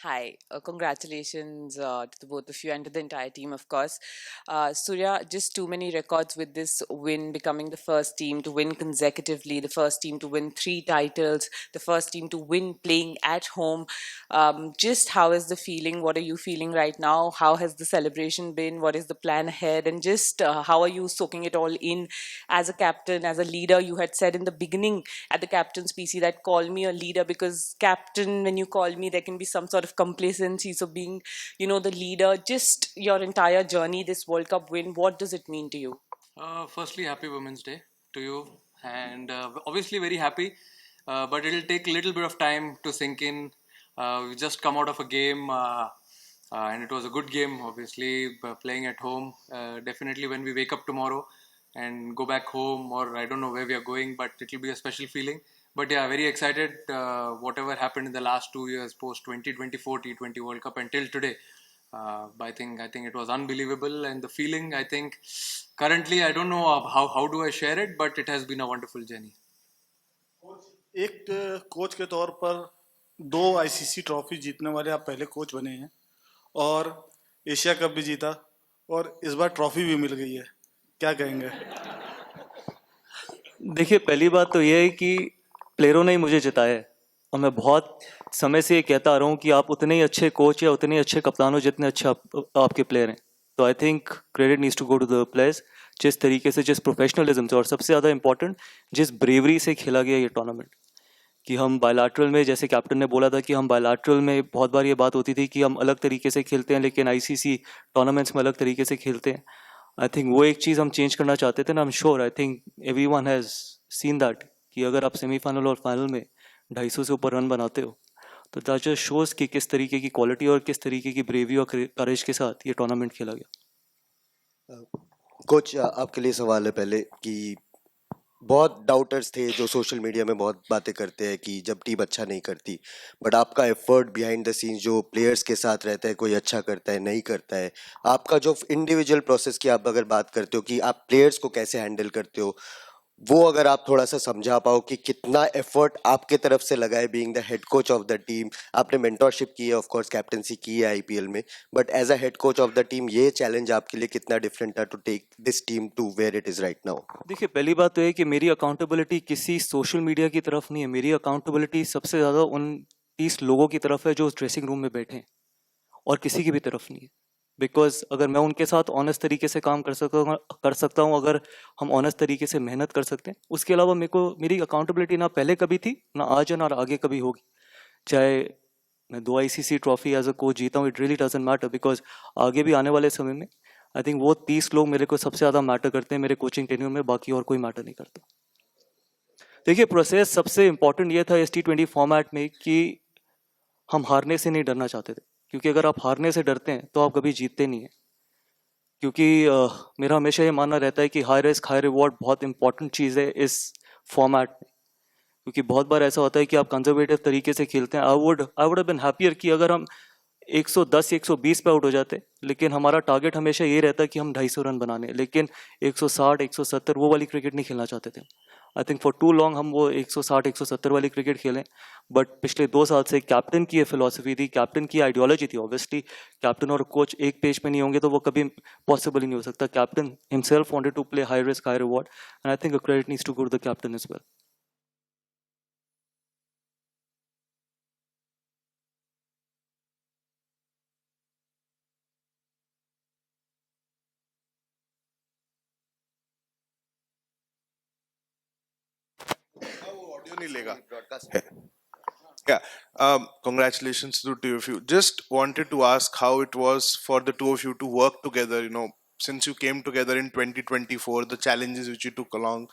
Hi, congratulations to the both of you and to the entire team, of course. Surya, just too many records with this win, becoming the first team to win consecutively, the first team to win 3 titles, the first team to win playing at home. Just how is the feeling? What are you feeling right now? How has the celebration been? What is the plan ahead? And just how are you soaking it all in as a captain, as a leader? You had said in the beginning at the captain's PC that call me a leader because captain, when you call me, there can be some sort of complacency. So being, the leader, just your entire journey, this World Cup win, what does it mean to you? Firstly, happy Women's Day to you, and obviously very happy. But it'll take a little bit of time to sink in. We just come out of a game, and it was a good game. Obviously, playing at home. Definitely, when we wake up tomorrow and go back home, or I don't know where we are going, but it'll be a special feeling. But yeah, very excited. Whatever happened in the last 2 years, post 2024 T20 World Cup until today, I think it was unbelievable, and the feeling, I think currently I don't know how do I share it, but it has been a wonderful journey. एक coach के तौर पर 2 ICC trophy जीतने वाले आप पहले coach बने हैं और एशिया कप भी जीता और इस बार ट्रॉफी भी मिल गई है, क्या कहेंगे? देखिए, पहली बात तो ये है कि प्लेयरों ने ही मुझे जिताया है और मैं बहुत समय से ये कहता आ रहा हूँ कि आप उतने ही अच्छे कोच या उतने ही अच्छे कप्तान हो जितने अच्छे आपके प्लेयर हैं। तो I think credit needs to go to the players, जिस तरीके से, जिस प्रोफेशनलिज्म से और सबसे ज़्यादा इंपॉर्टेंट जिस ब्रेवरी से खेला गया ये टूर्नामेंट। कि हम बायलैटरल में, जैसे कैप्टन ने बोला था कि हम बायलैटरल में बहुत बार ये बात होती थी कि हम अलग तरीके से खेलते हैं, लेकिन आईसीसी टूर्नामेंट्स में अलग तरीके से खेलते हैं। आई थिंक वो एक चीज़ हम चेंज करना चाहते थे ना। I am sure, I think everyone has seen that कि अगर आप सेमीफाइनल और फाइनल में 250 से ऊपर रन बनाते हो तो दैट जस्ट शोज़ कि किस तरीके की क्वालिटी और किस तरीके की ब्रेवी और करेज के साथ ये टूर्नामेंट खेला गया। कोच, आपके लिए सवाल है पहले कि बहुत डाउटर्स थे जो सोशल मीडिया में बहुत बातें करते हैं कि जब टीम अच्छा नहीं करती, बट आपका एफर्ट बिहाइंड द सीन्स जो प्लेयर्स के साथ रहता है, कोई अच्छा करता है नहीं करता है, आपका जो इंडिविजुअल प्रोसेस की आप अगर बात करते हो कि आप प्लेयर्स को कैसे हैंडल करते हो, वो अगर आप थोड़ा सा समझा पाओ कि कितना एफर्ट आपके तरफ से लगा है being the head coach of the team. आपने मेंटोरशिप की है, ऑफ कोर्स कैप्टनसी की है आईपीएल में, but as a head coach of the team ये चैलेंज आपके लिए कितना डिफरेंट था to take this team to where it is right now? देखिए, पहली बात तो है कि मेरी अकाउंटेबिलिटी किसी सोशल मीडिया की तरफ नहीं है। मेरी अकाउंटेबिलिटी सबसे ज़्यादा उन 30 लोगों की तरफ है जो उस ड्रेसिंग रूम में बैठे हैं, और किसी की भी तरफ नहीं है। बिकॉज अगर मैं उनके साथ ऑनेस्ट तरीके से काम कर सकता हूँ, अगर हम ऑनेस्ट तरीके से मेहनत कर सकते हैं, उसके अलावा मेरी अकाउंटेबिलिटी ना पहले कभी थी, ना आज है, ना आगे कभी होगी। चाहे मैं 2 ICC trophy as a coach जीता हूँ, it really doesn't matter, because आगे भी आने वाले समय में आई थिंक वो 30 लोग मेरे को सबसे ज़्यादा मैटर करते हैं मेरे कोचिंग टेन्यूर में, बाकी और कोई मैटर नहीं करता। देखिए, प्रोसेस सबसे इंपॉर्टेंट ये था इस T20 फॉर्मेट में कि हम हारने से नहीं डरना चाहते थे, क्योंकि अगर आप हारने से डरते हैं तो आप कभी जीतते नहीं हैं। क्योंकि मेरा हमेशा ये मानना रहता है कि हाई रिस्क हाई रिवॉर्ड बहुत इंपॉर्टेंट चीज़ है इस फॉर्मेट में, क्योंकि बहुत बार ऐसा होता है कि आप कंजर्वेटिव तरीके से खेलते हैं। I would have been happier कि अगर हम 110 120 पे आउट हो जाते, लेकिन हमारा टारगेट हमेशा ये रहता है कि हम 250 रन बनाने, लेकिन 160 170 वो वाली क्रिकेट नहीं खेलना चाहते थे। I think for too long हम वो 160 170 वाली क्रिकेट खेलें, बट पिछले 2 साल से कैप्टन की ये फिलॉसफी थी, कैप्टन की आइडियोलॉजी थी। ऑब्वियसली कैप्टन और कोच एक पेज पे नहीं होंगे तो वो कभी पॉसिबल ही नहीं हो सकता। Captain himself wanted to play high risk high reward, and I think credit needs to go to the captain as well. Audio नहीं लेगा। Yeah, congratulations to the two of you. Just wanted to ask how it was for the two of you to work together, since you came together in 2024, the challenges which you took along.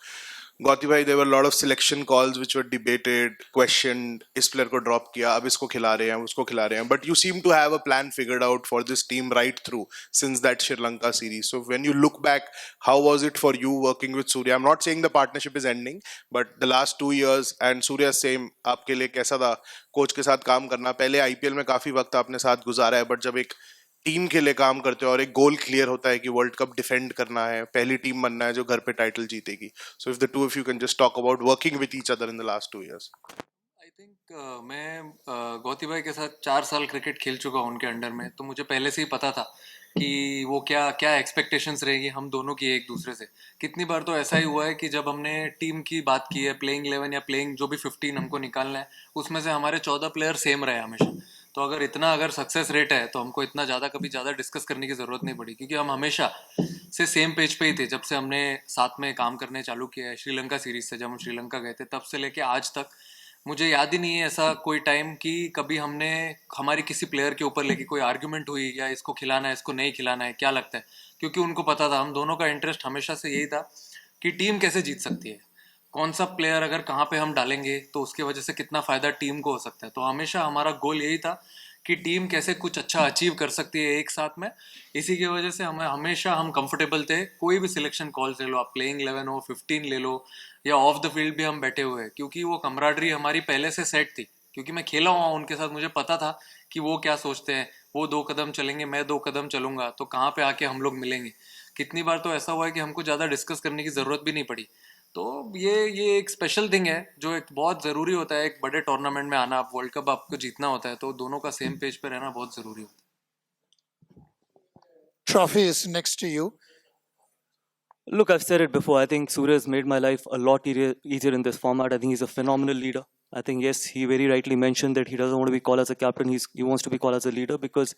Gauti bhai, there were a lot of selection calls which were debated, questioned, इस player को drop किया, अब इसको खिला रहे हैं, उसको खिला रहे हैं, but you seem to have a plan figured out for this team right through since that Sri Lanka series. So when you look back, how was it for you working with Surya? I'm not saying the partnership is ending, but the last 2 years and Surya same, आपके लिए कैसा था coach के साथ काम करना? पहले IPL में काफी वक्त आपने साथ गुजारा है, बट जब एक टीम के लिए काम करते हो और एक गोल क्लियर होता है कि वर्ल्ड कप डिफेंड करना है, पहली टीम बनना है जो घर पे टाइटल जीतेगी, so if the two of you can just talk about working with each other in the last 2 years. I think मैं गौती भाई के साथ 4 साल क्रिकेट खेल चुका हूँ उनके अंडर में, तो मुझे पहले से ही पता था कि वो क्या क्या एक्सपेक्टेशंस रहेगी हम दोनों की एक दूसरे से। कितनी बार तो ऐसा ही हुआ है कि जब हमने टीम की बात की है, प्लेइंग 11 या प्लेइंग जो भी 15 हमको निकालना है, उसमें से हमारे 14 प्लेयर सेम रहे हमेशा। तो अगर सक्सेस रेट है तो हमको इतना ज़्यादा कभी ज़्यादा डिस्कस करने की ज़रूरत नहीं पड़ी, क्योंकि हम हमेशा से सेम पेज पे ही थे। जब से हमने साथ में काम करने चालू किया है श्रीलंका सीरीज से, जब हम श्रीलंका गए थे, तब से लेके आज तक मुझे याद ही नहीं है ऐसा कोई टाइम कि कभी हमने हमारी किसी प्लेयर के ऊपर लेके कोई आर्ग्यूमेंट हुई या इसको खिलाना है इसको नहीं खिलाना है क्या लगता है। क्योंकि उनको पता था, हम दोनों का इंटरेस्ट हमेशा से यही था कि टीम कैसे जीत सकती है, कौन सा प्लेयर अगर कहाँ पे हम डालेंगे तो उसकी वजह से कितना फायदा टीम को हो सकता है। तो हमेशा हमारा गोल यही था कि टीम कैसे कुछ अच्छा अचीव कर सकती है एक साथ में। इसी की वजह से हमें हमेशा हम कंफर्टेबल थे, कोई भी सिलेक्शन कॉल ले लो, आप प्लेइंग 11 हो, 15 ले लो, या ऑफ द फील्ड भी हम बैठे हुए हैं, क्योंकि वो कमराडरी हमारी पहले से सेट थी। क्योंकि मैं खेला हुआ हूँ उनके साथ, मुझे पता था कि वो क्या सोचते हैं। वो 2 कदम चलेंगे, मैं 2 कदम चलूंगा, तो कहाँ पे आके हम लोग मिलेंगे। कितनी बार तो ऐसा हुआ है कि हमको ज़्यादा डिस्कस करने की ज़रूरत भी नहीं पड़ी। तो ये एक स्पेशल थिंग है जो एक बहुत ज़रूरी होता है एक बड़े टूर्नामेंट में आना। आप वर्ल्ड कप आपको जीतना होता है, तो दोनों का सेम पेज पे रहना बहुत ज़रूरी होता है। Trophy is next to you. Look, I've said it before. I think Surya has made my life a lot easier in this format. I think he's a phenomenal leader. I think, yes, he very rightly mentioned that he doesn't want to be called as a captain. He wants to be called as a leader, because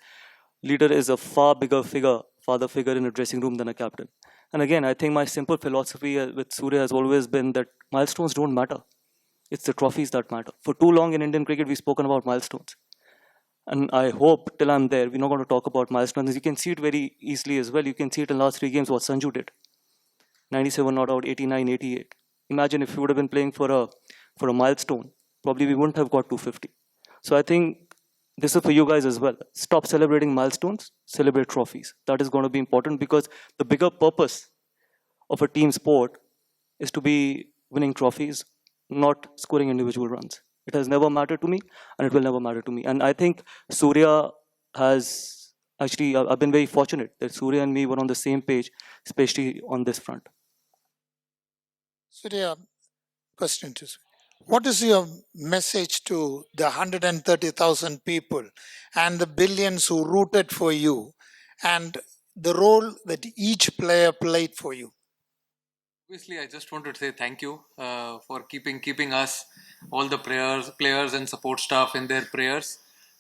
leader is a far bigger figure, father figure in a dressing room than a captain. And again, I think my simple philosophy with Surya has always been that milestones don't matter. It's the trophies that matter. For too long in Indian cricket, we've spoken about milestones. And I hope till I'm there, we're not going to talk about milestones. You can see it very easily as well. You can see it in the last 3 games what Sanju did. 97 not out, 89, 88. Imagine if he would have been playing for a milestone, probably we wouldn't have got 250. So I think this is for you guys as well. Stop celebrating milestones, celebrate trophies. That is going to be important, because the bigger purpose of a team sport is to be winning trophies, not scoring individual runs. It has never mattered to me, and it will never matter to me. And I think Surya has actually, I've been very fortunate that Surya and me were on the same page, especially on this front. Surya, question to Surya. What is your message to the 130,000 people and the billions who rooted for you, and the role that each player played for you? Obviously, I just want to say thank you for keeping us, all the players and support staff in their prayers.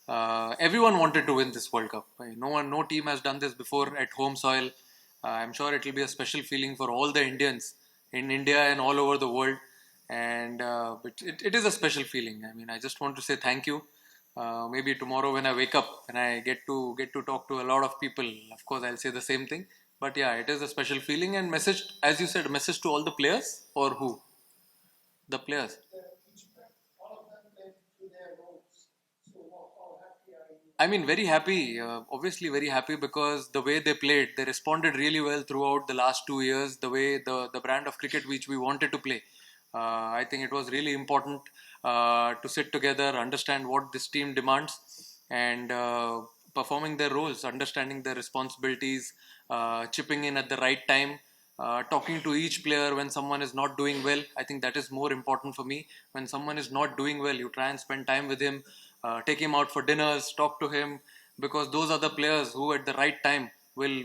Everyone wanted to win this World Cup. No team has done this before at home soil. I'm sure it will be a special feeling for all the Indians in India and all over the world. And it is a special feeling. I mean, I just want to say thank you. Maybe tomorrow when I wake up and I get to talk to a lot of people, of course I'll say the same thing. But yeah, it is a special feeling. And message, as you said, message to all the players, or who? The players. I mean, very happy. Obviously, very happy, because the way they played, they responded really well throughout the last 2 years. The way the brand of cricket which we wanted to play, I think it was really important to sit together, understand what this team demands, and performing their roles, understanding their responsibilities, chipping in at the right time. Talking to each player when someone is not doing well. I think that is more important for me. When someone is not doing well, you try and spend time with him, take him out for dinners, talk to him, because those are the players who at the right time will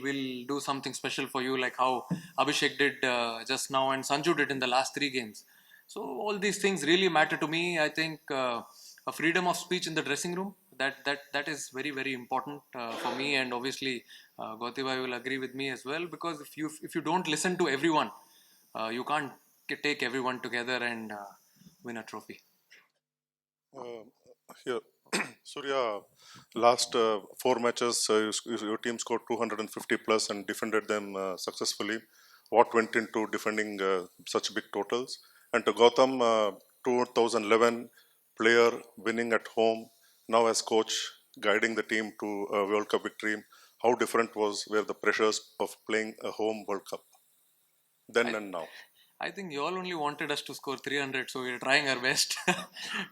do something special for you, like how Abhishek did just now and Sanju did in the last 3 games. So all these things really matter to me. I think a freedom of speech in the dressing room, that is very, very important for me. And obviously Gauti bhai will agree with me as well, because if you don't listen to everyone, you can't take everyone together and win a trophy. Here, Surya, last 4 matches, your team scored 250 plus and defended them successfully. What went into defending such big totals? And to Gautam, 2011 player winning at home, now as coach, guiding the team to a World Cup victory. How different were the pressures of playing a home World Cup then and now? I think you all only wanted us to score 300, so we're trying our best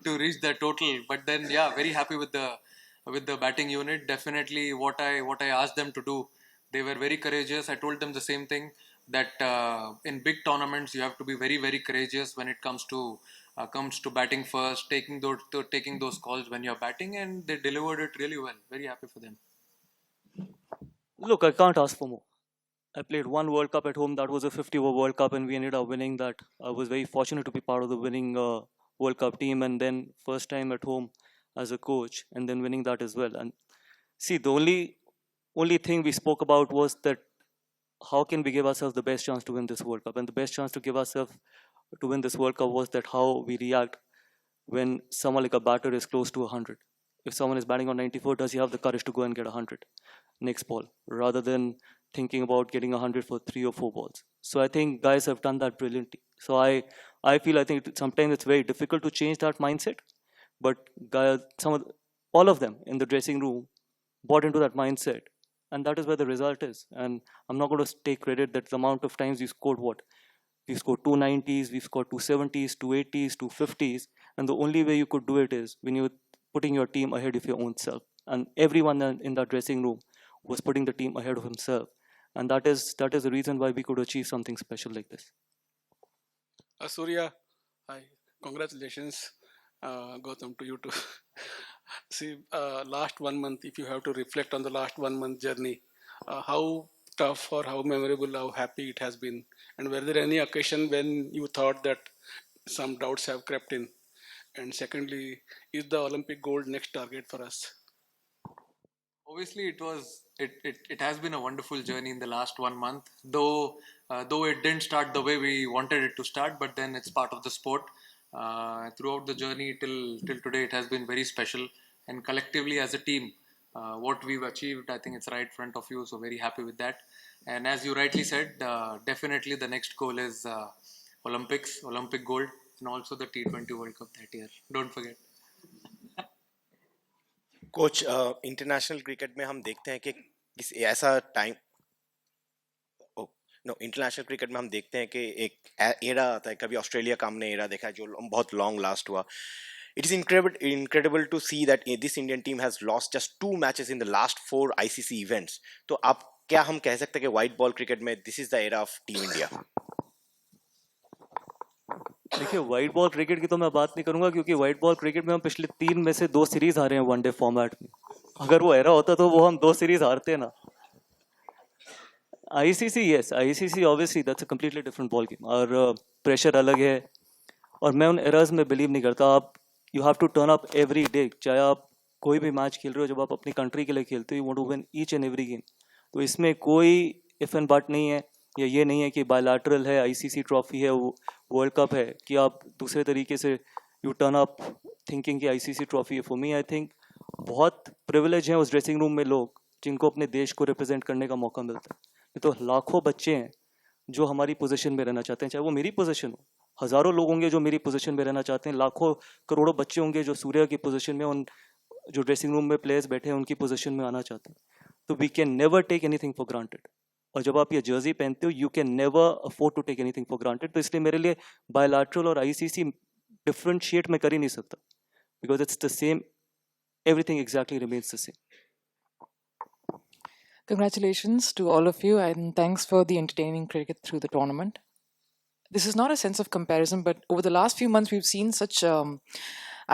to reach that total. But then, yeah, very happy with the batting unit. Definitely, what I asked them to do, they were very courageous. I told them the same thing, that in big tournaments you have to be very, very courageous when it comes to comes to batting first, taking those calls when you're batting, and they delivered it really well. Very happy for them. Look, I can't ask for more. I played one World Cup at home. That was a 50-over World Cup, and we ended up winning that. I was very fortunate to be part of the winning World Cup team, and then first time at home as a coach, and then winning that as well. And see, the only thing we spoke about was that how can we give ourselves the best chance to win this World Cup, and the best chance to give ourselves to win this World Cup was that how we react when someone like a batter is close to 100. If someone is batting on 94, does he have the courage to go and get 100 next ball rather than thinking about getting 100 for 3 or 4 balls? So I think guys have done that brilliantly. So I feel I think sometimes it's very difficult to change that mindset, but guys, all of them in the dressing room bought into that mindset, and that is where the result is. And I'm not going to take credit that the amount of times we scored what we scored 290s, we scored 270s, 280s, 250s, and the only way you could do it is when you're putting your team ahead of your own self. And everyone in that dressing room was putting the team ahead of himself, and that is the reason why we could achieve something special like this. Surya, hi, congratulations, Gautam, to you too. See, last 1 month, if you have to reflect on the last 1 month journey, how tough or how memorable, how happy it has been, and were there any occasion when you thought that some doubts have crept in? And secondly, is the Olympic gold next target for us? Obviously, it has been a wonderful journey in the last 1 month. Though it didn't start the way we wanted it to start, but then it's part of the sport. Throughout the journey till today, it has been very special. And collectively as a team, what we've achieved, I think it's right in front of you. So very happy with that. And as you rightly said, definitely the next goal is Olympic gold, and also the T20 World Cup that year. Don't forget. Coach international cricket में हम देखते हैं कि किसी ऐसा time international cricket में हम देखते हैं कि एक एरा आता है, कभी ऑस्ट्रेलिया का हमने एरा देखा है जो बहुत लॉन्ग लास्ट हुआ. It is incredible to see that this Indian team has lost just 2 matches in the last 4 ICC events. तो आप क्या हम कह सकते हैं कि व्हाइट बॉल क्रिकेट में this is the era of team India? देखिए, व्हाइट बॉल क्रिकेट की तो मैं बात नहीं करूंगा, क्योंकि व्हाइट बॉल क्रिकेट में हम पिछले 3 में से 2 सीरीज हारे हैं वनडे फॉर्मेट में. अगर वो एरा होता तो वो हम 2 सीरीज हारते ना. ICC, yes, ICC obviously that's a completely different ball game, और प्रेशर अलग है, और मैं उन एराज में बिलीव नहीं करता. आप you have to turn up every day. चाहे आप कोई भी मैच खेल रहे हो, जब आप अपनी कंट्री के लिए खेलते हो, you want to win each and every game. तो इसमें कोई इफ एंड बट नहीं है, या ये नहीं है कि बायलैटरल है, आईसीसी ट्रॉफी है, वर्ल्ड कप है, कि आप दूसरे तरीके से यू टर्न अप थिंकिंग कि आईसीसी ट्रॉफी है. फॉर मी आई थिंक बहुत प्रिविलेज हैं उस ड्रेसिंग रूम में लोग जिनको अपने देश को रिप्रेजेंट करने का मौका मिलता है. ये तो लाखों बच्चे हैं जो हमारी पोजीशन में रहना चाहते हैं, चाहे वो मेरी पोजीशन हो. हज़ारों लोग होंगे जो मेरी पोजीशन में रहना चाहते हैं, लाखों करोड़ों बच्चे होंगे जो सूर्या की पोजीशन में, उन जो ड्रेसिंग रूम में प्लेयर्स बैठे हैं उनकी पोजीशन में आना चाहते हैं. तो we can never take anything for granted. और जब आप ये जर्सी पहनते हो, you can never afford to take anything for granted. तो इसलिए मेरे लिए बायलैटरल और आईसीसी डिफरेंशिएट मैं कर ही नहीं सकता, because it's the same, everything exactly remains the same. Congratulations to all of you, and thanks for the entertaining cricket through the tournament. This is not a sense of comparison, but over the last few months, we've seen such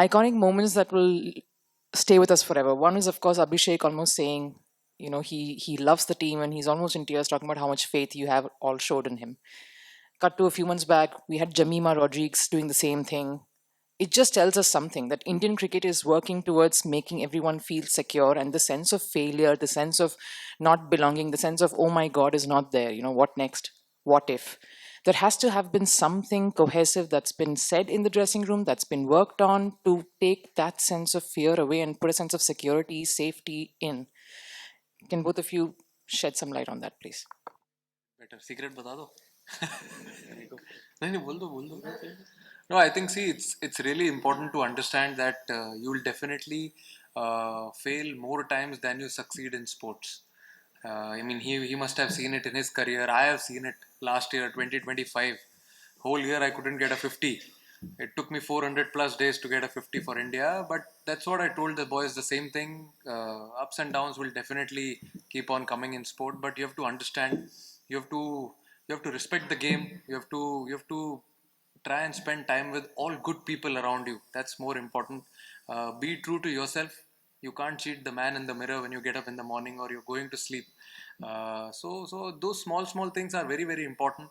iconic moments that will stay with us forever. One is, of course, Abhishek almost saying, you know, he loves the team, and he's almost in tears talking about how much faith you have all showed in him. Cut to a few months back, we had Jamima Rodriguez doing the same thing. It just tells us something, that Indian cricket is working towards making everyone feel secure, and the sense of failure, the sense of not belonging, the sense of, oh my God, is not there. You know, what next? What if? There has to have been something cohesive that's been said in the dressing room, that's been worked on to take that sense of fear away and put a sense of security, safety in. Can both of you shed some light on that, please? Better secret बता दो. नहीं बोल दो. No, I think, see, it's really important to understand that you will definitely fail more times than you succeed in sports. I mean, he must have seen it in his career. I have seen it last year, 2025. Whole year I couldn't get a 50. It took me 400 plus days to get a 50 for India. But that's what I told the boys, the same thing. Ups and downs will definitely keep on coming in sport. But you have to understand, you have to respect the game. You have to try and spend time with all good people around you. That's more important. Be true to yourself. You can't cheat the man in the mirror when you get up in the morning or you're going to sleep. So those small things are very, very important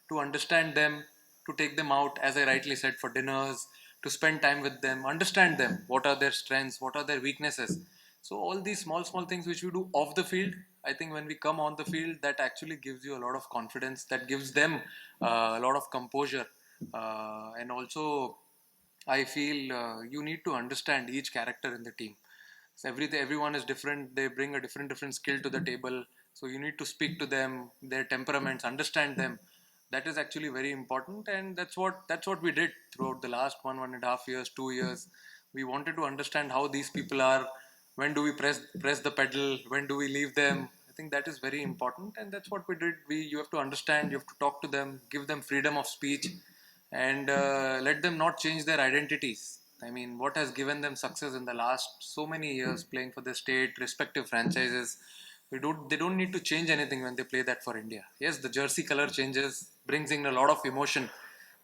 to understand them, to take them out, as I rightly said, for dinners, to spend time with them, understand them. What are their strengths? What are their weaknesses? So all these small things which we do off the field, I think when we come on the field, that actually gives you a lot of confidence. That gives them a lot of composure, and also I feel you need to understand each character in the team. So everyone is different. They bring a different skill to the table. So you need to speak to them, their temperaments, understand them. That is actually very important, and that's what we did throughout the last 1.5 years, 2 years. We wanted to understand how these people are. When do we press the pedal? When do we leave them? I think that is very important, and that's what we did. You have to understand. You have to talk to them, give them freedom of speech, and let them not change their identities. I mean, what has given them success in the last so many years playing for the state, respective franchises? They don't need to change anything when they play that for India. Yes, the jersey color changes, brings in a lot of emotion,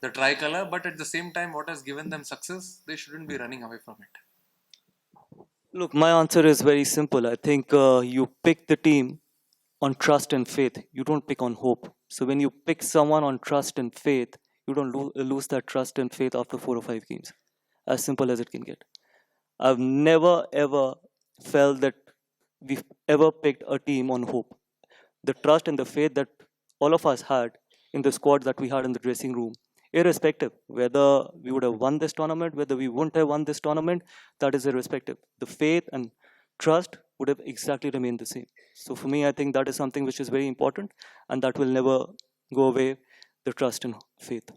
the tricolor, but at the same time, what has given them success, they shouldn't be running away from it. Look, my answer is very simple. I think you pick the team on trust and faith. You don't pick on hope. So when you pick someone on trust and faith, you don't lose that trust and faith after 4 or 5 games. As simple as it can get. I've never ever felt that we've ever picked a team on hope. The trust and the faith that all of us had in the squad that we had in the dressing room, irrespective whether we would have won this tournament, whether we wouldn't have won this tournament, that is irrespective. The faith and trust would have exactly remained the same. So for me, I think that is something which is very important, and that will never go away, the trust and faith.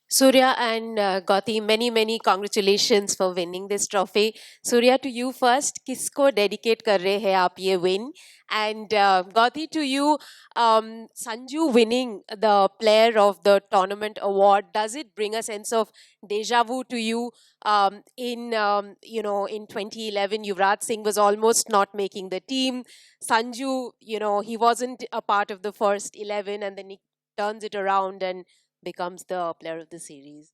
Surya and Gauti, many congratulations for winning this trophy. Surya, to you first, किसको dedicate कर रहे हैं आप ये win? And Gauti, to you, Sanju winning the Player of the Tournament award, does it bring a sense of deja vu to you? In 2011, Yuvraj Singh was almost not making the team. Sanju, he wasn't a part of the first 11, and then he turns it around and becomes the player of the series.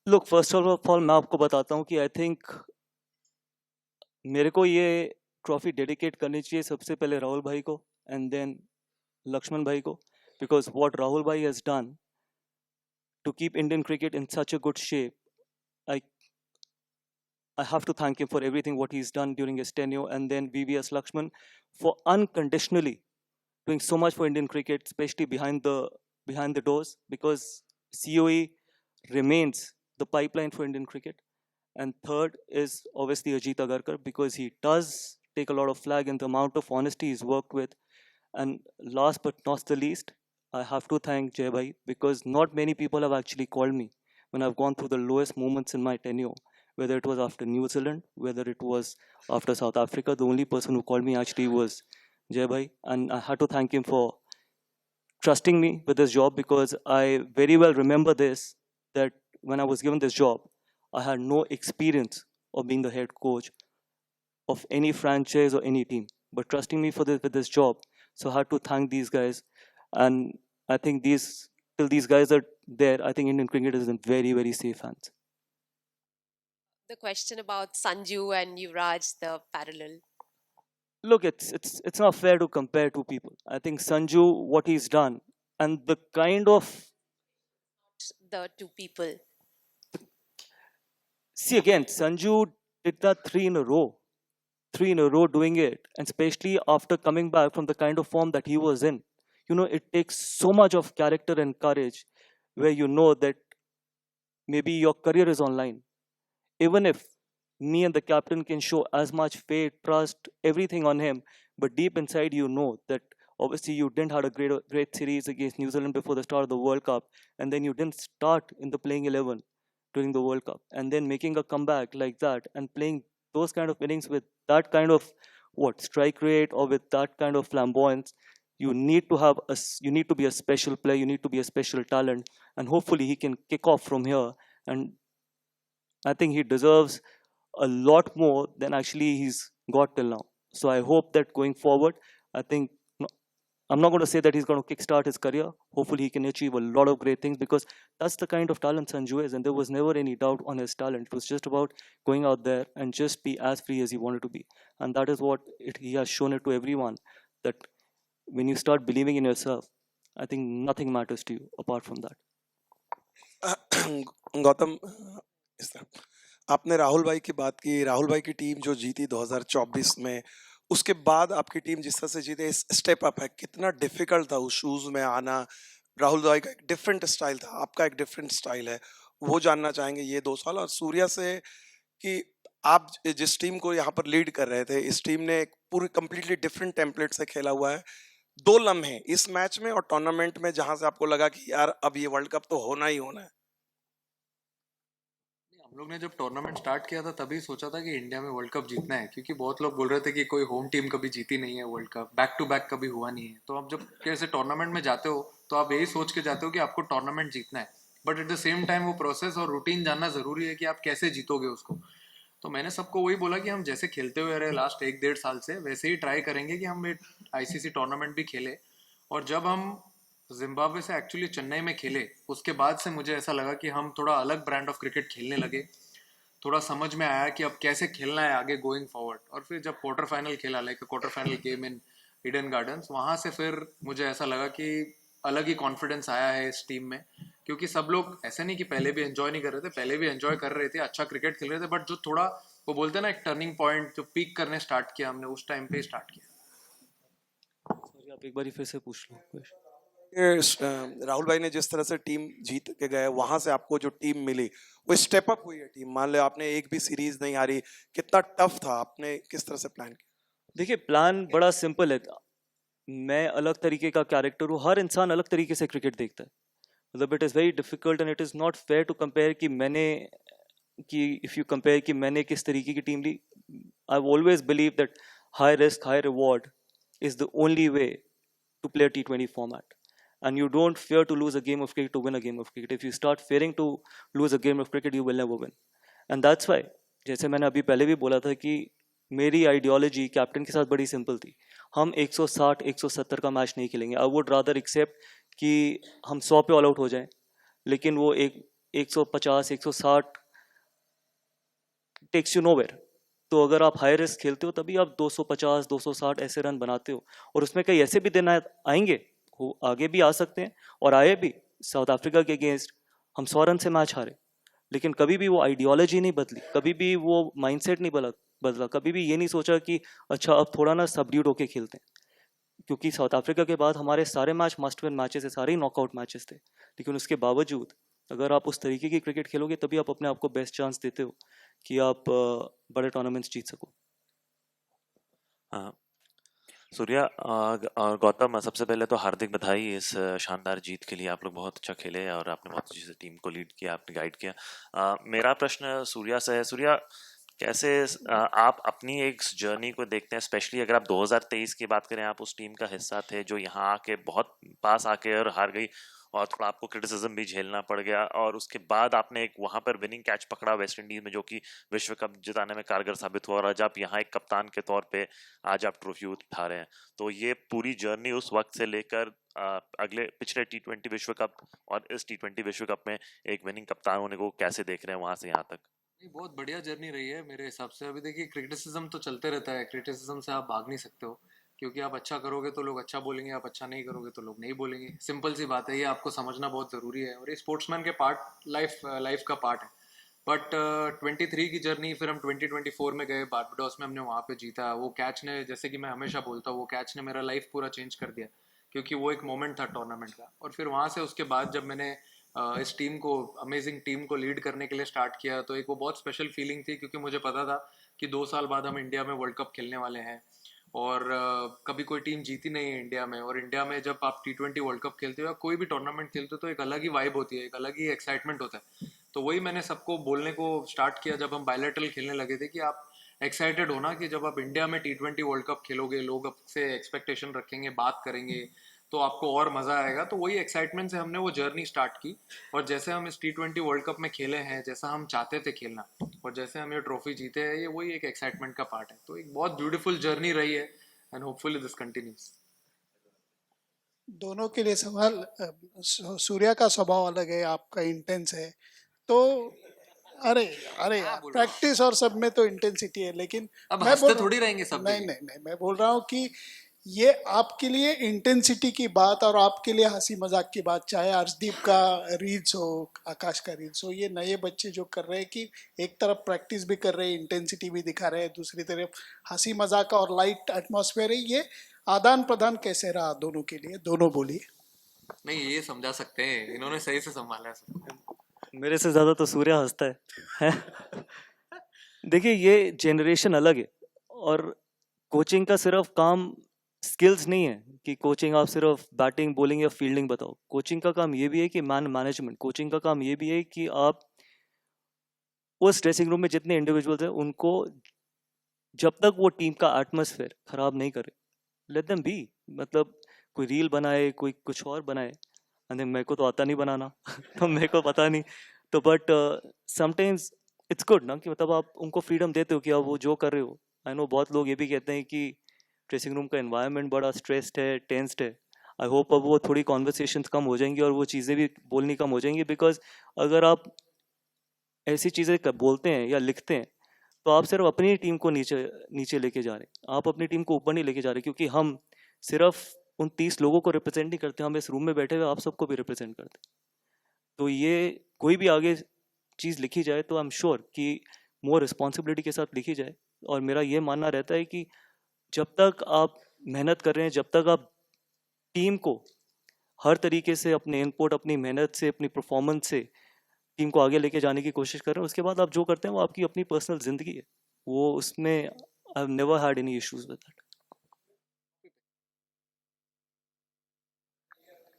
Look, first of all, मैं आपको बताता हूँ कि I think मेरे को ये trophy dedicate करनी चाहिए सबसे पहले राहुल भाई को and then लक्ष्मण भाई को, because what Rahul bhai has done to keep Indian cricket in such a good shape, I have to thank him for everything what he's done during his tenure, and then VVS Lakshman for unconditionally doing so much for Indian cricket, especially behind the doors, because COE remains the pipeline for Indian cricket. And third is obviously Ajit Agarkar, because he does take a lot of flag in the amount of honesty he's worked with. And last but not the least, I have to thank Jai Bhai, because not many people have actually called me when I've gone through the lowest moments in my tenure, whether it was after New Zealand, whether it was after South Africa. The only person who called me actually was Jai Bhai, and I had to thank him for trusting me with this job, because I very well remember this, that when I was given this job, I had no experience of being the head coach of any franchise or any team, but trusting me with this job. So I had to thank these guys, and I think till these guys are there, I think Indian cricket is in very, very safe hands. The question about Sanju and Yuvraj, the parallel. Look, it's not fair to compare two people. I think Sanju, what he's done, and the kind of The two people. see again, Sanju did that three in a row doing it, and especially after coming back from the kind of form that he was in. It takes so much of character and courage, where you know that maybe your career is online. Even if me and the captain can show as much faith, trust, everything on him, but deep inside you know that obviously you didn't have a great series against New Zealand before the start of the World Cup, and then you didn't start in the playing 11 during the World Cup, and then making a comeback like that and playing those kind of innings with that kind of strike rate, or with that kind of flamboyance, you need to be a special player, you need to be a special talent, and hopefully he can kick off from here. And I think he deserves a lot more than actually he's got till now. So I hope that going forward, I think I'm not going to say that he's going to kickstart his career. Hopefully, he can achieve a lot of great things because that's the kind of talent Sanju is, and there was never any doubt on his talent. It was just about going out there and just be as free as he wanted to be, and that is what he has shown it to everyone. That when you start believing in yourself, I think nothing matters to you apart from that. Gautam, इस तरह आपने राहुल भाई की बात की, राहुल भाई की team जो जीती 2024 में, उसके बाद आपकी टीम जिस तरह से जीते, स्टेप अप है, कितना डिफिकल्ट था उस शूज में आना। राहुल भाई का एक डिफरेंट स्टाइल था, आपका एक डिफरेंट स्टाइल है, वो जानना चाहेंगे ये 2 साल। और सूर्या से कि आप जिस टीम को यहाँ पर लीड कर रहे थे, इस टीम ने एक पूरी कंप्लीटली डिफरेंट टेम्पलेट से खेला हुआ है। 2 लम्हे इस मैच में और टूर्नामेंट में जहां से आपको लगा कि यार अब ये वर्ल्ड कप तो होना ही होना है। हम लोग ने जब टूर्नामेंट स्टार्ट किया था तभी सोचा था कि इंडिया में वर्ल्ड कप जीतना है, क्योंकि बहुत लोग बोल रहे थे कि कोई होम टीम कभी जीती नहीं है world cup, back to back कभी हुआ नहीं है। तो आप जब कैसे टूर्नामेंट में जाते हो तो आप यही सोच के जाते हो कि आपको टूर्नामेंट जीतना है, but at the same time वो प्रोसेस और रूटीन जानना जरूरी है कि आप कैसे जीतोगे उसको। तो मैंने सबको वही बोला कि हम जैसे खेलते हुए रहे लास्ट 1-1.5 साल से, वैसे ही ट्राई करेंगे कि हम आईसीसी टूर्नामेंट भी खेले। और जब हम जिम्बाब्वे से एक्चुअली चेन्नई में खेले, उसके बाद से मुझे ऐसा लगा कि हम थोड़ा अलग ब्रांड ऑफ क्रिकेट खेलने लगे, थोड़ा समझ में आया कि अब कैसे खेलना है आगे गोइंग फॉरवर्ड। और फिर जब क्वार्टर फाइनल खेला, like quarter final game in Eden gardens, वहाँ से फिर मुझे ऐसा लगा कि अलग ही कॉन्फिडेंस आया है इस टीम में, क्योंकि सब लोग ऐसे नहीं कि पहले भी एंजॉय नहीं कर रहे थे, पहले भी एंजॉय कर रहे थे, अच्छा क्रिकेट खेल रहे थे, बट जो थोड़ा वो बोलते हैं ना एक टर्निंग पॉइंट, जो पीक करने स्टार्ट किया हमने, उस टाइम पे स्टार्ट किया। सॉरी, आप एक बार फिर से पूछ लो। राहुल भाई ने जिस तरह से टीम जीत के गए, वहां से आपको जो टीम मिली वो स्टेप अप हुई है टीम। मान लो आपने एक भी सीरीज नहीं हारी, कितना टफ था, आपने किस तरह से प्लान किया? देखिए, प्लान बड़ा सिंपल है। मैं अलग तरीके का कैरेक्टर हूँ, हर इंसान अलग तरीके से क्रिकेट देखता है। मतलब it is very difficult and it is not fair to compare कि इफ़ यू कंपेयर कि मैंने किस तरीके की टीम ली। I always believe that high risk high reward is the only way to play a T20 format, and you don't fear to lose a game of cricket to win a game of cricket. If you start fearing to lose a game of cricket, you will never win. And that's why, जैसे मैंने अभी पहले भी बोला था कि मेरी ideology captain के साथ बड़ी सिंपल थी। हम 160-170 का मैच नहीं खेलेंगे। आई वुड रादर एक्सेप्ट कि हम 100 पे ऑल आउट हो जाएं, लेकिन वो 150-160 टेक्स यू नोवेयर। तो अगर आप हाई रिस्क खेलते हो तभी आप 250-260 ऐसे रन बनाते हो, और उसमें कई ऐसे भी दिन आएंगे, वो आगे भी आ सकते हैं और आए भी। साउथ अफ्रीका के अगेंस्ट हम 100 रन से मैच हारे, लेकिन कभी भी वो आइडियोलॉजी नहीं बदली, कभी भी वो माइंडसेट नहीं बदला, कभी भी ये नहीं सोचा कि अच्छा अब थोड़ा ना सबड्यूड होके खेलते हैं। क्योंकि साउथ अफ्रीका के बाद हमारे सारे मैच मस्ट विन मैचेस है, सारे ही नॉकआउट मैचेस थे, लेकिन उसके बावजूद अगर आप उस तरीके की क्रिकेट खेलोगे तभी आप अपने आप को बेस्ट चांस देते हो कि आप बड़े टूर्नामेंट्स जीत सको। हाँ सूर्या और गौतम, सबसे पहले तो हार्दिक बधाई इस शानदार जीत के लिए। आप लोग बहुत अच्छा खेले और आपने बहुत अच्छी से टीम को लीड किया, आपने गाइड किया। मेरा प्रश्न सूर्या से है। सूर्या, कैसे आप अपनी एक जर्नी को देखते हैं, स्पेशली अगर आप 2023 की बात करें, आप उस टीम का हिस्सा थे जो यहाँ आके बहुत पास आके और हार गई और थोड़ा आपको क्रिटिसिज्म भी झेलना पड़ गया, और उसके बाद आपने एक वहाँ पर विनिंग कैच पकड़ा वेस्ट इंडीज में, जो कि विश्व कप जिताने में कारगर साबित हुआ, और आज आप यहाँ एक कप्तान के तौर पे आज आप ट्रॉफी उठा रहे हैं। तो ये पूरी जर्नी उस वक्त से लेकर पिछले T20 विश्व कप और इस T20 विश्व कप में एक विनिंग कप्तान होने को कैसे देख रहे हैं वहाँ से यहाँ तक? बहुत बढ़िया जर्नी रही है मेरे हिसाब से। अभी देखिए, क्रिटिसिज्म तो चलते रहता है, क्रिटिसिज्म से आप भाग नहीं सकते हो, क्योंकि आप अच्छा करोगे तो लोग अच्छा बोलेंगे, आप अच्छा नहीं करोगे तो लोग नहीं बोलेंगे। सिंपल सी बात है, ये आपको समझना बहुत ज़रूरी है, और ये स्पोर्ट्समैन के लाइफ का पार्ट है। बट 23 की जर्नी, फिर हम 2024 में गए बारबाडोस में, हमने वहाँ पे जीता। वो कैच ने, जैसे कि मैं हमेशा बोलता हूँ, वो कैच ने मेरा लाइफ पूरा चेंज कर दिया, क्योंकि वो एक मोमेंट था टूर्नामेंट का। और फिर वहाँ से उसके बाद जब मैंने इस टीम को, अमेजिंग टीम को लीड करने के लिए स्टार्ट किया, तो एक वो बहुत स्पेशल फीलिंग थी, क्योंकि मुझे पता था कि 2 साल बाद हम इंडिया में वर्ल्ड कप खेलने वाले हैं, और कभी कोई टीम जीती नहीं है इंडिया में। और इंडिया में जब आप T20 वर्ल्ड कप खेलते हो या कोई भी टूर्नामेंट खेलते हो तो एक अलग ही वाइब होती है, एक अलग ही एक्साइटमेंट होता है। तो वही मैंने सबको बोलने को स्टार्ट किया जब हम बायलैटरल खेलने लगे थे, कि आप एक्साइटेड हो ना, कि जब आप इंडिया में T20 वर्ल्ड कप खेलोगे, लोग आपसे एक्सपेक्टेशन रखेंगे, बात करेंगे, तो आपको और मज़ा आएगा। तो वही एक्साइटमेंट से हमने वो जर्नी स्टार्ट की, और जैसे हम इस T20 वर्ल्ड कप में खेले हैं, जैसा हम चाहते थे खेलना, और जैसे हम ये ट्रॉफी जीते हैं, ये वही एक एक्साइटमेंट का पार्ट है। तो एक बहुत ब्यूटीफुल जर्नी रही है, एंड होपफुली दिस कंटिन्यूज। दोनों के लिए सवाल। सूर्या का स्वभाव अलग है, आपका इंटेंस है, तो अरे अरे यार, प्रैक्टिस और सब में तो इंटेंसिटी है, लेकिन अब मैं हंसते थोड़ी रहेंगे सब नहीं जगह। नहीं नहीं, मैं बोल रहा हूँ कि ये आपके लिए इंटेंसिटी की बात और आपके लिए हंसी मजाक की बात, चाहे अर्शदीप का रील्स हो, आकाश का रील्स हो, ये नए बच्चे जो कर रहे हैं कि एक तरफ प्रैक्टिस भी कर रहे हैं, इंटेंसिटी भी दिखा रहे हैं, दूसरी तरफ हंसी मजाक और लाइट एटमॉस्फेयर है, ये आदान प्रदान कैसे रहा दोनों के लिए? दोनों बोलिए। नहीं, ये समझा सकते हैं, इन्होंने सही से संभाला है सबको। मेरे से ज़्यादा तो सूर्या हंसता है देखिए, ये जनरेशन अलग है, और कोचिंग का सिर्फ काम स्किल्स नहीं है कि कोचिंग आप सिर्फ बैटिंग बॉलिंग या फील्डिंग बताओ। कोचिंग का काम ये भी है कि मैनेजमेंट। कोचिंग का काम ये भी है कि आप उस ड्रेसिंग रूम में जितने इंडिविजुअल्स हैं उनको जब तक वो टीम का एटमॉस्फेयर खराब नहीं करे, लेट देम बी। मतलब कोई रील बनाए, कोई कुछ और बनाए, एंड मेरे को तो आता नहीं बनाना तो मेरे को पता नहीं, तो बट समटाइम्स इट्स गुड ना कि मतलब आप उनको फ्रीडम देते हो कि आप वो जो कर रहे हो। आई नो बहुत लोग ये भी कहते हैं कि ड्रेसिंग रूम का एनवायरनमेंट बड़ा स्ट्रेस्ड है, टेंस्ड है। आई होप अब वो थोड़ी कॉन्वर्सेशंस कम हो जाएंगी और वो चीज़ें भी बोलनी कम हो जाएंगी, बिकॉज अगर आप ऐसी चीज़ें बोलते हैं या लिखते हैं तो आप सिर्फ अपनी टीम को नीचे नीचे लेके जा रहे हैं, आप अपनी टीम को ऊपर नहीं लेके जा रहे, क्योंकि हम सिर्फ उन 30 लोगों को रिप्रेजेंट नहीं करते, हम इस रूम में बैठे हुए आप सबको भी रिप्रेजेंट करते हैं। तो ये कोई भी आगे चीज़ लिखी जाए तो आई एम श्योर कि मोर रिस्पॉन्सिबिलिटी के साथ लिखी जाए। और मेरा ये मानना रहता है कि जब तक आप मेहनत कर रहे हैं, जब तक आप टीम को हर तरीके से अपने इनपुट, अपनी मेहनत से, अपनी परफॉर्मेंस से टीम को आगे लेके जाने की कोशिश कर रहे हैं, उसके बाद आप जो करते हैं वो आपकी अपनी पर्सनल ज़िंदगी है, वो उसमें I have never had any issues with that.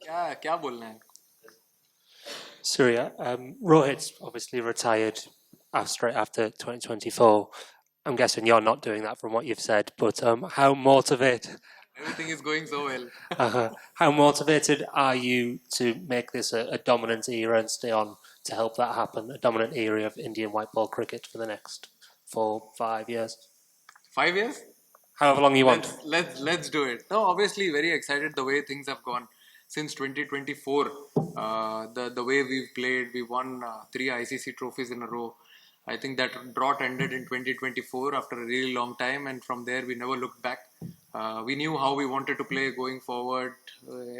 क्या क्या बोलना है? Surya, Rohit's obviously retired straight after 2024. I'm guessing you're not doing that from what you've said, but how motivated? Everything is going so well. How motivated are you to make this a dominant era and stay on to help that happen? A dominant era of Indian white ball cricket for the next 4-5 years. 5 years? However long you want. Let's do it. No, obviously very excited the way things have gone since 2024. The way we've played, we won 3 ICC trophies in a row. I think that drought ended in 2024 after a really long time, and from there we never looked back. We knew how we wanted to play going forward.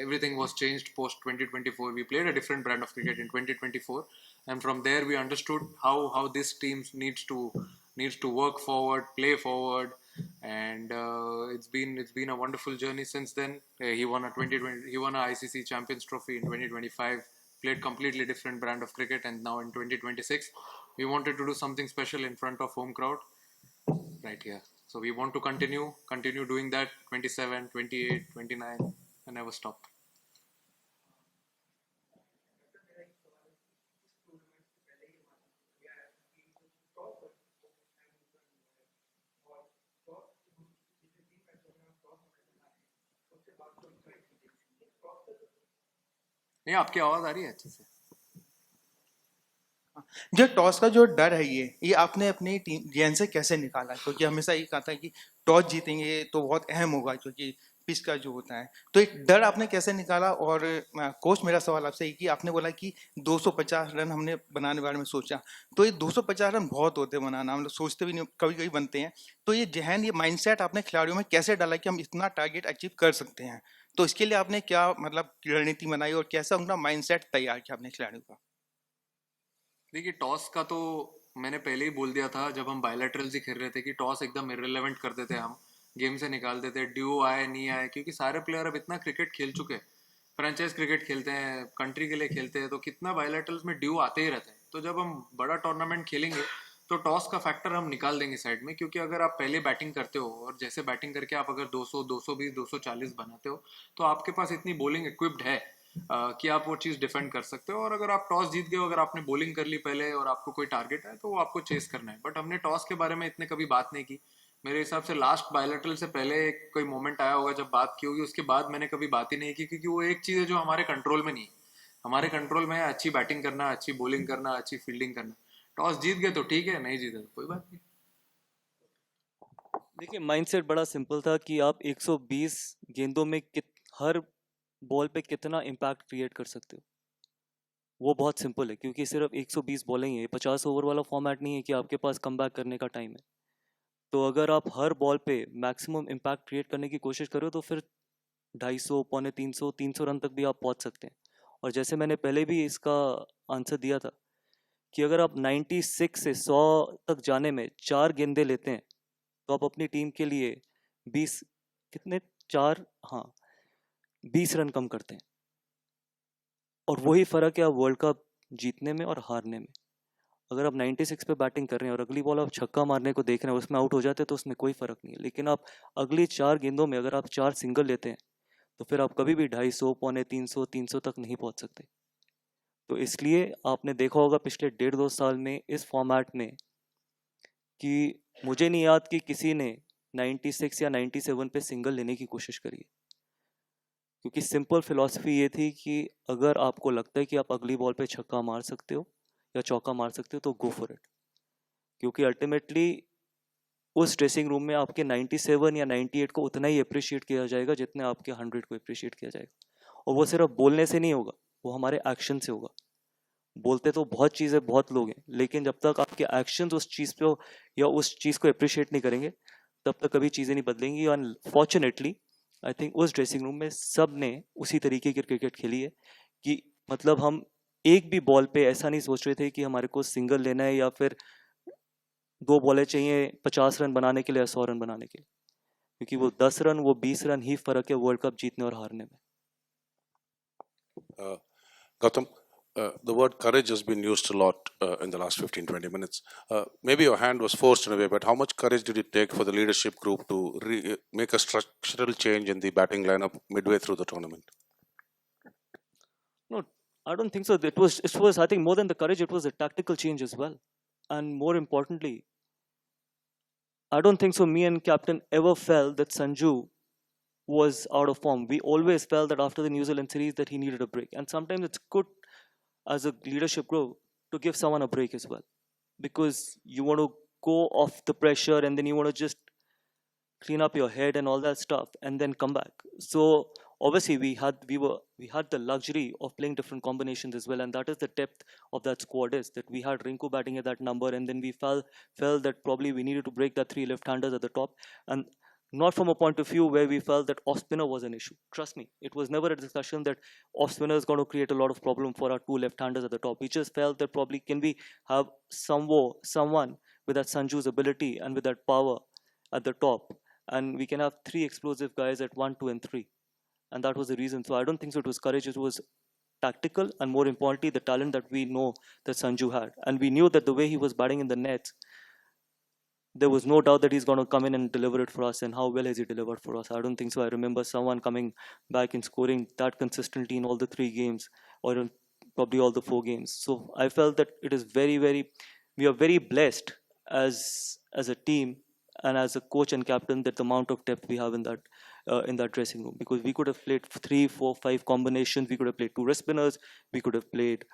Everything was changed post 2024. We played a different brand of cricket in 2024, and from there we understood how this team needs to work forward, play forward, and it's been a wonderful journey since then. He won a ICC Champions Trophy in 2025. Played completely different brand of cricket, and now in 2026 we wanted to do something special in front of home crowd right here. So we want to continue doing that 27, 28, 29 and never stop. नहीं, आपकी आवाज आ रही है अच्छे से? जो toss का जो डर है ये आपने अपनी टीम जेएन से कैसे निकाला? क्योंकि हमेशा ये कहा था कि टॉस जीतेंगे तो बहुत अहम होगा, क्योंकि पिच का जो होता है, तो एक डर आपने कैसे निकाला? और कोच, मेरा सवाल आपसे कि आपने बोला कि 250 रन हमने बनाने बारे में सोचा, तो ये 250 रन बहुत होते हैं बनाना, हम लोग सोचते भी नहीं, कभी कभी बनते हैं। तो ये जहन, ये माइंडसेट आपने खिलाड़ियों में कैसे डाला कि हम इतना टारगेट अचीव कर सकते हैं? तो इसके लिए आपने क्या मतलब रणनीति बनाई और कैसा उनका माइंडसेट तैयार किया आपने खिलाड़ियों का? देखिए, टॉस का तो मैंने पहले ही बोल दिया था जब हम बायलैटरल्स ही खेल रहे थे कि टॉस एकदम इररिलेवेंट कर देते हैं, हम गेम से निकाल देते हैं, ड्यू आए नहीं आए, क्योंकि सारे प्लेयर अब इतना क्रिकेट खेल चुके हैं, फ्रेंचाइज क्रिकेट खेलते हैं, कंट्री के लिए खेलते हैं, तो कितना बायलैटरल्स में ड्यू आते ही रहते हैं। तो जब हम बड़ा टूर्नामेंट खेलेंगे तो टॉस का फैक्टर हम निकाल देंगे साइड में, क्योंकि अगर आप पहले बैटिंग करते हो और जैसे बैटिंग करके आप अगर 200, 220, 240 बनाते हो तो आपके पास इतनी बॉलिंग इक्विप्ड है कि आप वो चीज़ डिफेंड कर सकते हो। और अगर आप टॉस जीत गए हो, अगर आपने बॉलिंग कर ली पहले और आपको कोई टारगेट है तो वो आपको चेस करना है। बट हमने टॉस के बारे में इतने कभी बात नहीं की। मेरे हिसाब से लास्ट बायलैटरल से पहले कोई मोमेंट आया होगा जब बात की होगी, उसके बाद मैंने कभी बात ही नहीं की, क्योंकि वो एक चीज़ है जो हमारे कंट्रोल में नहीं है। हमारे कंट्रोल में है अच्छी बैटिंग करना, अच्छी बॉलिंग करना, अच्छी फील्डिंग करना। टॉस जीत गए तो ठीक है, नहीं जीते तो कोई बात नहीं। देखिए, माइंडसेट बड़ा सिंपल था कि आप 120 गेंदों में हर बॉल पे कितना इम्पैक्ट क्रिएट कर सकते हो, वो बहुत सिंपल है, क्योंकि सिर्फ 120 बॉलें ही है, 50 ओवर वाला फॉर्मेट नहीं है कि आपके पास कम बैक करने का टाइम है। तो अगर आप हर बॉल पे मैक्सिमम इम्पैक्ट क्रिएट करने की कोशिश करो तो फिर 250, पौने 300 रन तक भी आप पहुंच सकते हैं। और जैसे मैंने पहले भी इसका आंसर दिया था कि अगर आप 96 से 100 तक जाने में 4 गेंदे लेते हैं तो आप अपनी टीम के लिए 20 कितने 4 हाँ 20 रन कम करते हैं। और वही फ़र्क है वर्ल्ड कप जीतने में और हारने में। अगर आप 96 पे बैटिंग कर रहे हैं और अगली बॉल आप छक्का मारने को देख रहे हैं, उसमें आउट हो जाते हैं तो उसमें कोई फ़र्क नहीं है। लेकिन आप अगली 4 गेंदों में अगर आप 4 सिंगल लेते हैं तो फिर आप कभी भी 250, पौने 300 तक नहीं पहुंच सकते। तो इसलिए आपने देखा होगा पिछले 1.5-2 साल में इस फॉर्मेट में कि मुझे नहीं याद कि किसी ने 96 या 97 पे सिंगल लेने की कोशिश करी है, क्योंकि सिंपल फिलॉसफी ये थी कि अगर आपको लगता है कि आप अगली बॉल पे छक्का मार सकते हो या चौका मार सकते हो तो गो फॉर इट, क्योंकि अल्टीमेटली उस ड्रेसिंग रूम में आपके 97 या 98 को उतना ही अप्रिशिएट किया जाएगा जितना आपके 100 को अप्रिशिएट किया जाएगा। और वो सिर्फ बोलने से नहीं होगा, वो हमारे एक्शन से होगा। बोलते तो बहुत चीज़ें बहुत लोग हैं, लेकिन जब तक आपके एक्शंस उस चीज़ पे या उस चीज़ को अप्रिशिएट नहीं करेंगे तब तक कभी चीज़ें नहीं बदलेंगी। अनफॉर्चुनेटली आई थिंक उस ड्रेसिंग रूम में सब ने उसी तरीके की क्रिकेट खेली है कि मतलब हम एक भी बॉल पे ऐसा नहीं सोच रहे थे कि हमारे को सिंगल लेना है या फिर 2 बॉलें चाहिए 50 रन बनाने के लिए या 100 रन बनाने के लिए, क्योंकि वो 10 रन वो 20 रन ही फ़र्क है वर्ल्ड कप जीतने और हारने में। Gautam, the word courage has been used a lot in the last 15-20 minutes. Maybe your hand was forced in a way, but how much courage did it take for the leadership group to make a structural change in the batting lineup midway through the tournament? No, I don't think so. It was I think more than the courage, it was a tactical change as well. And more importantly, I don't think so me and captain ever felt that Sanju was out of form. We always felt that after the New Zealand series that he needed a break. And sometimes it's good as a leadership group to give someone a break as well, because you want to go off the pressure and then you want to just clean up your head and all that stuff and then come back. So obviously we had the luxury of playing different combinations as well, and that is the depth of that squad, is that we had Rinku batting at that number, and then we felt that probably we needed to break that 3 left-handers at the top, and not from a point of view where we felt that off spinner was an issue. Trust me, it was never a discussion that off spinner is going to create a lot of problem for our 2 left-handers at the top. We just felt that probably can we have someone with that Sanju's ability and with that power at the top, and we can have 3 explosive guys at 1, 2 and 3. And that was the reason. So I don't think so it was courage, it was tactical, and more importantly the talent that we know that Sanju had. And we knew that the way he was batting in the nets, there was no doubt that he's going to come in and deliver it for us. And how well has he delivered for us? I don't think so. I remember someone coming back and scoring that consistently in all the 3 games, or in probably all the 4 games. So I felt that it is we are very blessed as a team and as a coach and captain, that the amount of depth we have in that dressing room, because we could have played 3, 4, 5 combinations. We could have played 2 wrist spinners. We could have played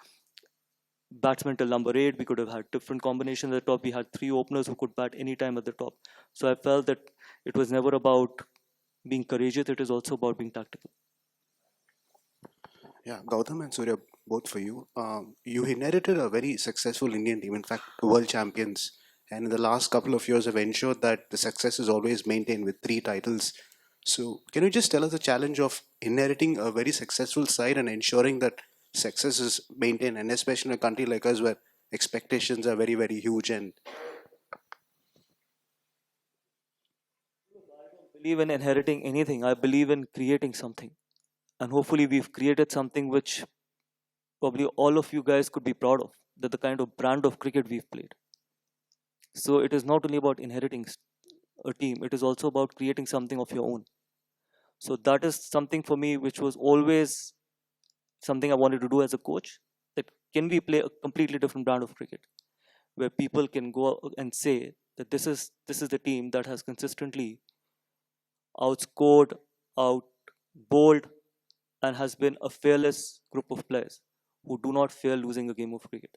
batsman till number 8. We could have had different combinations at the top. We had 3 openers who could bat anytime at the top. So I felt that it was never about being courageous, it is also about being tactical. Yeah, Gautam and Surya, both for you. You inherited a very successful Indian team, in fact, world champions. And in the last couple of years have ensured that the success is always maintained with 3 titles. So can you just tell us the challenge of inheriting a very successful side and ensuring that success is maintained, and especially in a country like us where expectations are very, very huge? And I don't believe in inheriting anything. I believe in creating something. And hopefully we've created something which probably all of you guys could be proud of, that the kind of brand of cricket we've played. So it is not only about inheriting a team, it is also about creating something of your own. So that is something for me which was always something I wanted to do as a coach, that can we play a completely different brand of cricket, where people can go and say that this is the team that has consistently outscored, outbowled, and has been a fearless group of players who do not fear losing a game of cricket.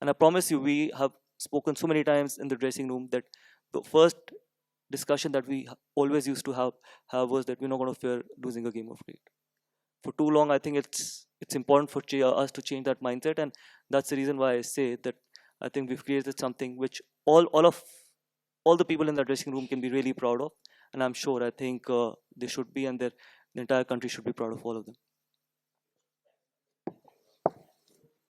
And I promise you, we have spoken so many times in the dressing room that the first discussion that we always used to have was that we're not going to fear losing a game of cricket. for too long, I think it's important for us to change that mindset, and that's the reason why I say that I think we've created something which all the people in the dressing room can be really proud of, and I'm sure I think they should be, and the entire country should be proud of all of them.